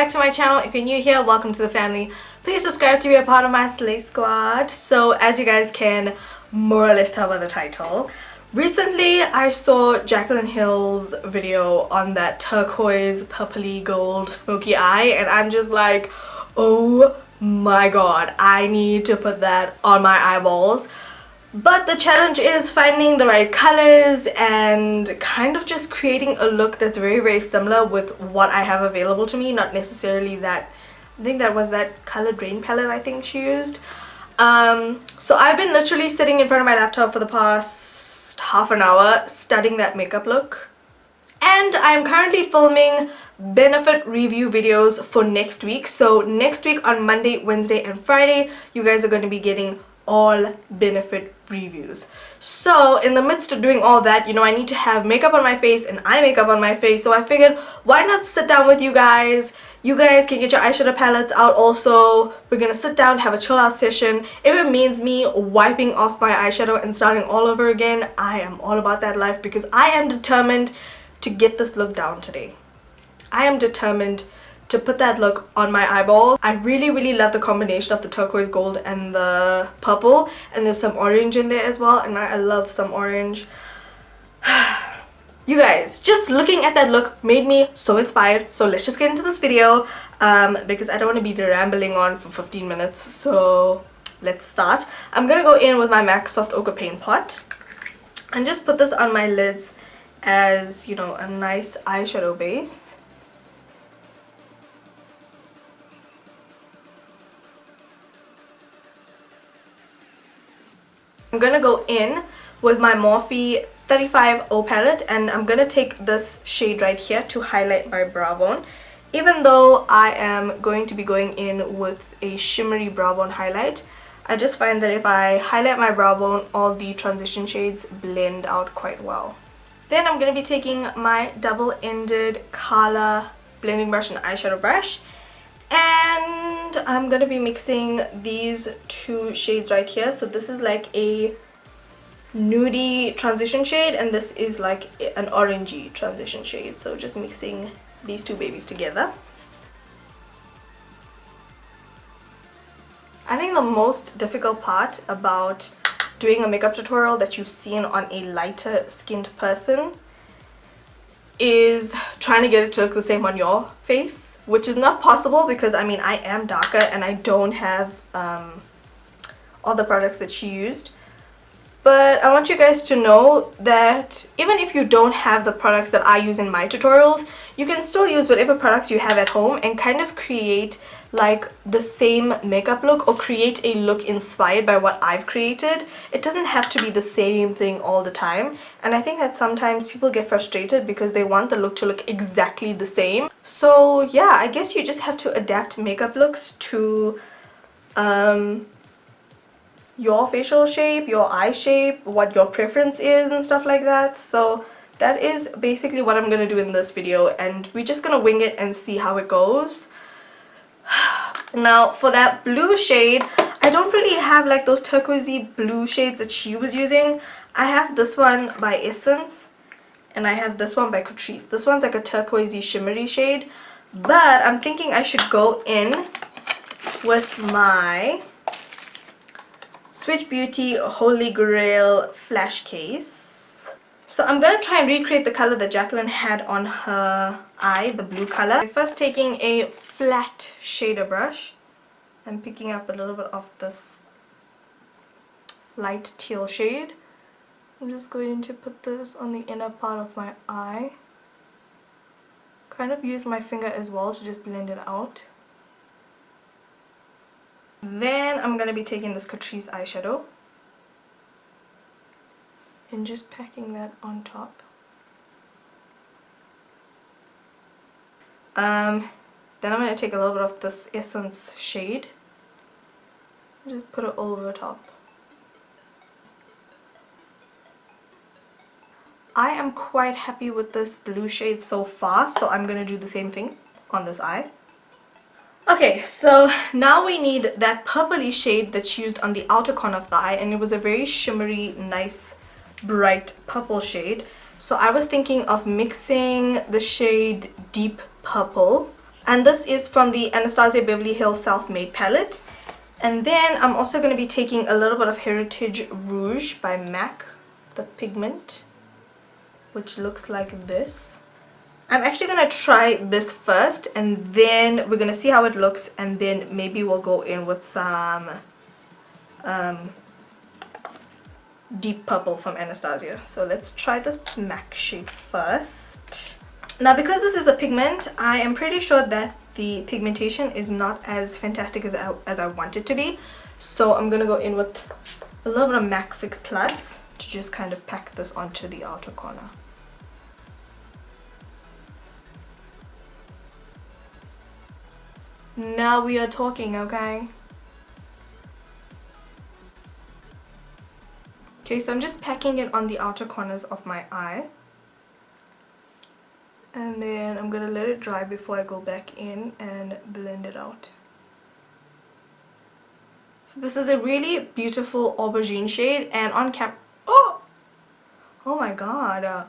back to my channel. If you're new here, welcome to the family. Please subscribe to be a part of my Slay Squad. So as you guys can more or less tell by the title, recently I saw Jaclyn Hill's video on that turquoise purpley gold smoky eye, and I'm just like, oh my god, I need to put that on my eyeballs. But the challenge is finding the right colors and kind of just creating a look that's very similar with what I have available to me, not necessarily that. I think that was that colored rain palette I think she used. So I've been literally sitting in front of my laptop for the past half an hour studying that makeup look, and I'm currently filming benefit review videos for next week. So next week on Monday, Wednesday and Friday you guys are going to be getting all benefit reviews. So in the midst of doing all that, you know, I need to have makeup on my face and eye makeup on my face, so I figured why not sit down with you guys. You guys can get your eyeshadow palettes out also. We're gonna sit down, have a chill out session. If it means me wiping off my eyeshadow and starting all over again, I am all about that life, because I am determined to get this look down today. I am determined to put that look on my eyeballs. I really love the combination of the turquoise gold and the purple, and there's some orange in there as well, and I love some orange. You guys, just looking at that look made me so inspired. So let's just get into this video because I don't want to be rambling on for 15 minutes. So let's start. I'm gonna go in with my MAC Soft Ochre Paint Pot and just put this on my lids as, you know, a nice eyeshadow base. I'm gonna go in with my Morphe 35O palette, and I'm gonna take this shade right here to highlight my brow bone. Even though I am going to be going in with a shimmery brow bone highlight, I just find that if I highlight my brow bone, all the transition shades blend out quite well. Then I'm gonna be taking my double-ended Kala blending brush and eyeshadow brush, and I'm gonna be mixing these two shades right here. So this is like a nudie transition shade, and this is like an orangey transition shade. So just mixing these two babies together. I think the most difficult part about doing a makeup tutorial that you've seen on a lighter skinned person is trying to get it to look the same on your face, which is not possible because I mean I am darker and I don't have all the products that she used. But I want you guys to know that even if you don't have the products that I use in my tutorials, you can still use whatever products you have at home and kind of create like the same makeup look, or create a look inspired by what I've created. It doesn't have to be the same thing all the time, and I think that sometimes people get frustrated because they want the look to look exactly the same. So yeah, I guess you just have to adapt makeup looks to your facial shape, your eye shape, what your preference is and stuff like that. So that is basically what I'm gonna do in this video, and we're just gonna wing it and see how it goes. Now for that blue shade, I don't really have like those turquoisey blue shades that she was using. I have this one by Essence and I have this one by Catrice. This one's like a turquoisey shimmery shade, but I'm thinking I should go in with my Swiitchbeauty Holy Grail flash case. So I'm gonna try and recreate the color that Jaclyn had on her eye, the blue color. First taking a flat shader brush and picking up a little bit of this light teal shade. I'm just going to put this on the inner part of my eye. Kind of use my finger as well to just blend it out. Then I'm going to be taking this Catrice eyeshadow and just packing that on top. Then I'm going to take a little bit of this Essence shade and just put it over top. I am quite happy with this blue shade so far, so I'm going to do the same thing on this eye. Okay, so now we need that purpley shade that's used on the outer corner of the eye, and it was a very shimmery, nice, bright purple shade. So I was thinking of mixing the shade Deep Purple And this is from the Anastasia Beverly Hills Self-Made palette. And then I'm also going to be taking a little bit of Heritage Rouge by MAC, the pigment, which looks like this. I'm actually going to try this first, and then we're going to see how it looks, and then maybe we'll go in with some deep purple from Anastasia. So let's try this MAC shade first. Now, because this is a pigment, I am pretty sure that the pigmentation is not as fantastic as I want it to be. So I'm going to go in with a little bit of MAC Fix Plus to just kind of pack this onto the outer corner. Now we are talking, okay? Okay, so I'm just packing it on the outer corners of my eye. And then I'm gonna let it dry before I go back in and blend it out. So this is a really beautiful aubergine shade, and on oh my god.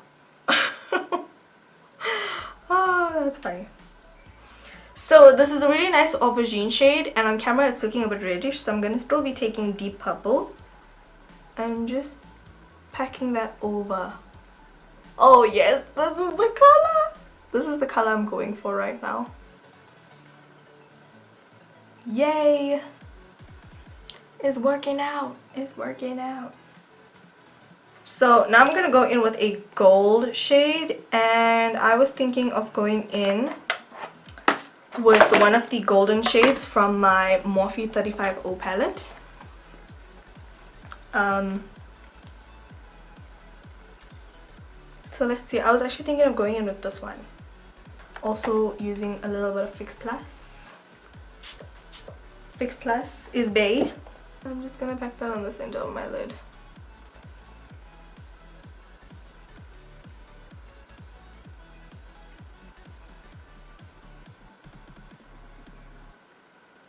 Oh, that's funny. So this is a really nice aubergine shade, and on camera it's looking a bit reddish, so I'm gonna still be taking deep purple and just packing that over. Oh yes, this is the color. This is the color I'm going for right now. Yay! It's working out. It's working out. So now I'm gonna go in with a gold shade, and I was thinking of going in with one of the golden shades from my Morphe 35O palette. So let's see, I was actually thinking of going in with this one. Also using a little bit of Fix Plus. Fix Plus is Bay. I'm just gonna pack that on the center of my lid.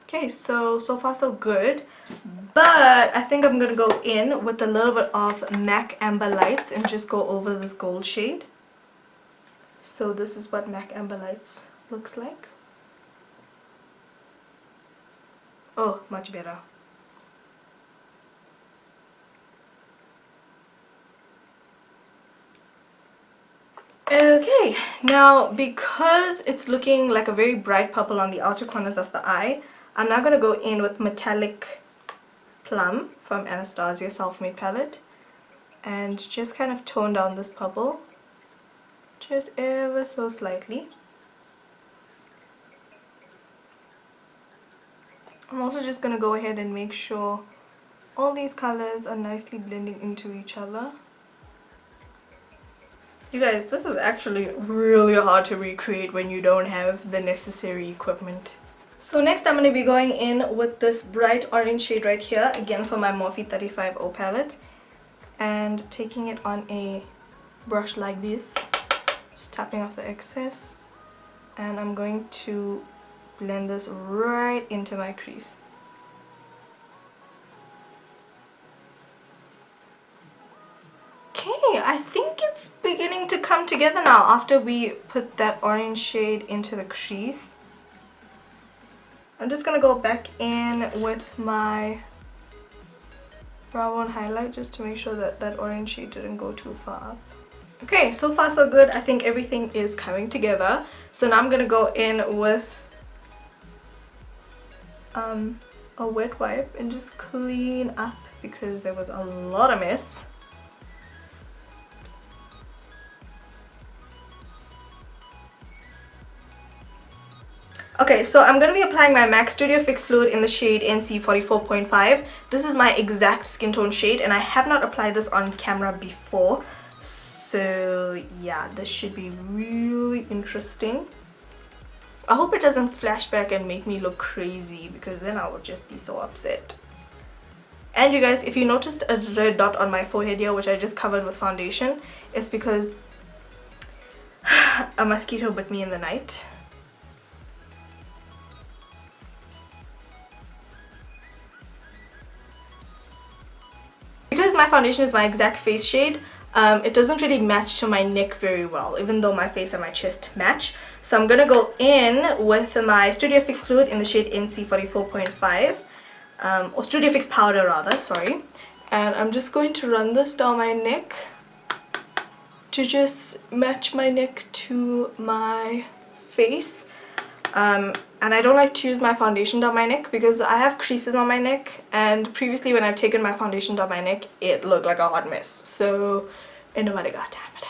Okay, so far so good. But I think I'm gonna go in with a little bit of MAC Amberlights and just go over this gold shade. So this is what MAC Amberlights looks like. Oh, much better. Okay, now because it's looking like a very bright purple on the outer corners of the eye, I'm now going to go in with Metallic Plum from Anastasia Self-Made palette and just kind of tone down this purple just ever so slightly. I'm also just going to go ahead and make sure all these colors are nicely blending into each other. You guys, this is actually really hard to recreate when you don't have the necessary equipment. So next I'm going to be going in with this bright orange shade right here, again from my Morphe 35O palette, and taking it on a brush like this, just tapping off the excess, and I'm going to blend this right into my crease. Okay, I think it's beginning to come together now after we put that orange shade into the crease. I'm just gonna go back in with my brow bone highlight just to make sure that that orange shade didn't go too far up. Okay, so far so good. I think everything is coming together. So now I'm gonna go in with a wet wipe and just clean up because there was a lot of mess. Okay, so I'm going to be applying my MAC Studio Fix Fluid in the shade NC 44.5. This is my exact skin tone shade, and I have not applied this on camera before. So yeah, this should be really interesting. I hope it doesn't flash back and make me look crazy, because then I would just be so upset. And you guys, if you noticed a red dot on my forehead here, which I just covered with foundation, it's because a mosquito bit me in the night. Because my foundation is my exact face shade, it doesn't really match to my neck very well, even though my face and my chest match. So I'm gonna go in with my Studio Fix fluid in the shade NC44.5, or Studio Fix powder rather, sorry. And I'm just going to run this down my neck to just match my neck to my face. And I don't like to use my foundation down my neck because I have creases on my neck, and previously when I've taken my foundation down my neck it looked like a hot mess, so ain't nobody got time for that.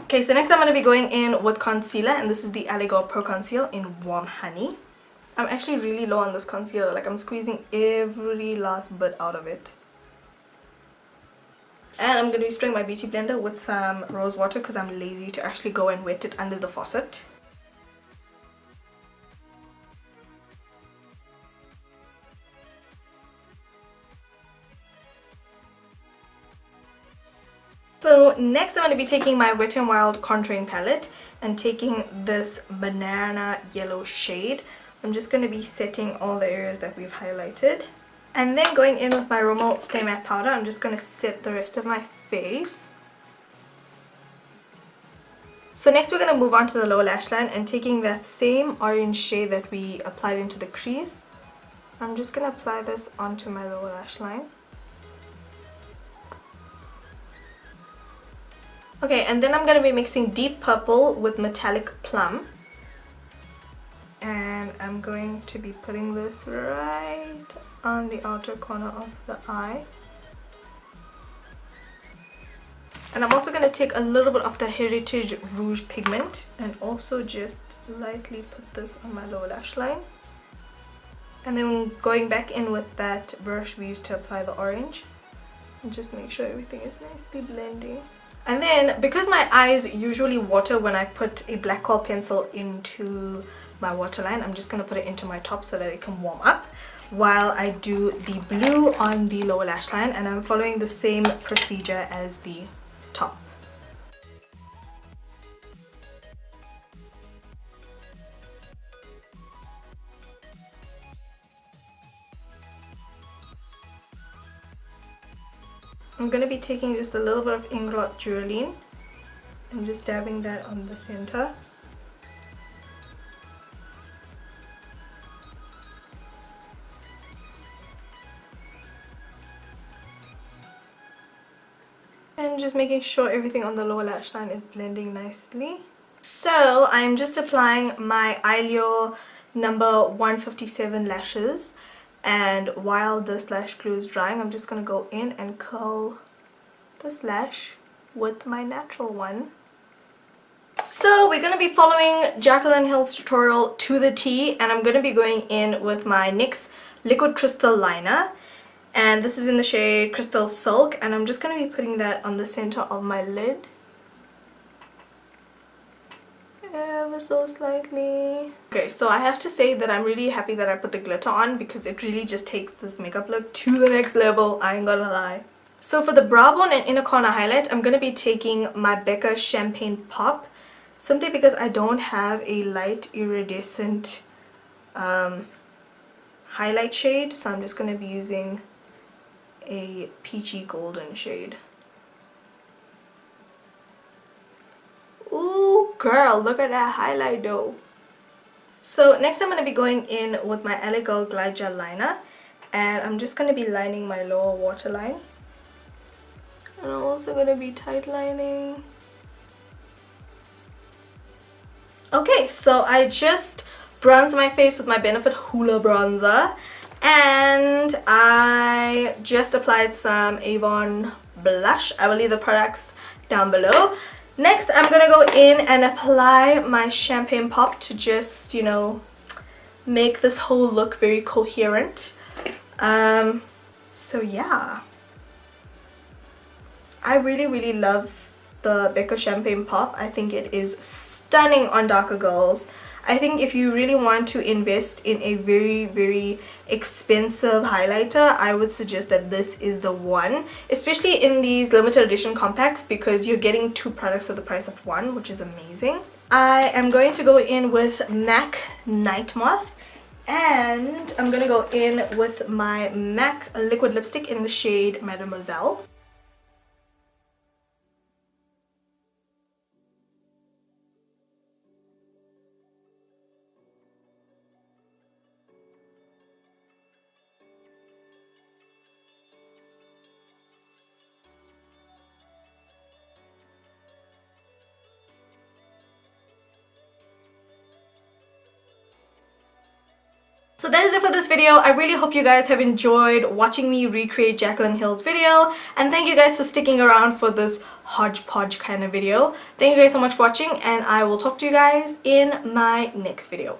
Okay, so next I'm going to be going in with concealer, and this is the L.A Girl Pro Conceal in Warm Honey. I'm actually really low on this concealer, like I'm squeezing every last bit out of it. And I'm going to be spraying my beauty blender with some rose water because I'm lazy to actually go and wet it under the faucet. So next I'm going to be taking my Wet n Wild contouring palette and taking this banana yellow shade. I'm just going to be setting all the areas that we've highlighted. And then going in with my Rimmel Stay Matte powder, I'm just going to set the rest of my face. So next we're going to move on to the lower lash line, and taking that same orange shade that we applied into the crease, I'm just going to apply this onto my lower lash line. Okay, and then I'm going to be mixing Deep Purple with Metallic Plum. And I'm going to be putting this right on the outer corner of the eye. And I'm also going to take a little bit of the Heritage Rouge pigment and also just lightly put this on my lower lash line. And then going back in with that brush we used to apply the orange. And just make sure everything is nicely blending. And then, because my eyes usually water when I put a black kohl pencil into my waterline, I'm just going to put it into my top so that it can warm up while I do the blue on the lower lash line, and I'm following the same procedure as the top. I'm going to be taking just a little bit of Inglot duraline and just dabbing that on the center. And just making sure everything on the lower lash line is blending nicely. So I'm just applying my Eylure number 157 lashes. And while this lash glue is drying, I'm just going to go in and curl this lash with my natural one. So we're going to be following Jaclyn Hill's tutorial to the T, and I'm going to be going in with my NYX Liquid Crystal Liner. And this is in the shade Crystal Silk, and I'm just going to be putting that on the center of my lid. Ever so slightly. Okay, so I have to say that I'm really happy that I put the glitter on because it really just takes this makeup look to the next level, I ain't gonna lie. So for the brow bone and inner corner highlight, I'm gonna be taking my Becca Champagne Pop, simply because I don't have a light iridescent highlight shade, so I'm just gonna be using a peachy golden shade. Ooh, girl, look at that highlight though. So next I'm going to be going in with my L.A Girl Glide Gel Liner, and I'm just going to be lining my lower waterline. And I'm also going to be tight lining. Okay, so I just bronzed my face with my Benefit Hoola bronzer, and I just applied some Avon blush. I will leave the products down below. Next, I'm going to go in and apply my Champagne Pop to just, you know, make this whole look very coherent. So yeah. I really love the Becca Champagne Pop. I think it is stunning on darker girls. I think if you really want to invest in a very expensive highlighter, I would suggest that this is the one, especially in these limited edition compacts, because you're getting two products at the price of one, which is amazing. I am going to go in with MAC Night Moth, and I'm going to go in with my MAC liquid lipstick in the shade Mademoiselle. So that is it for this video. I really hope you guys have enjoyed watching me recreate Jaclyn Hill's video, and thank you guys for sticking around for this hodgepodge kind of video. Thank you guys so much for watching, and I will talk to you guys in my next video.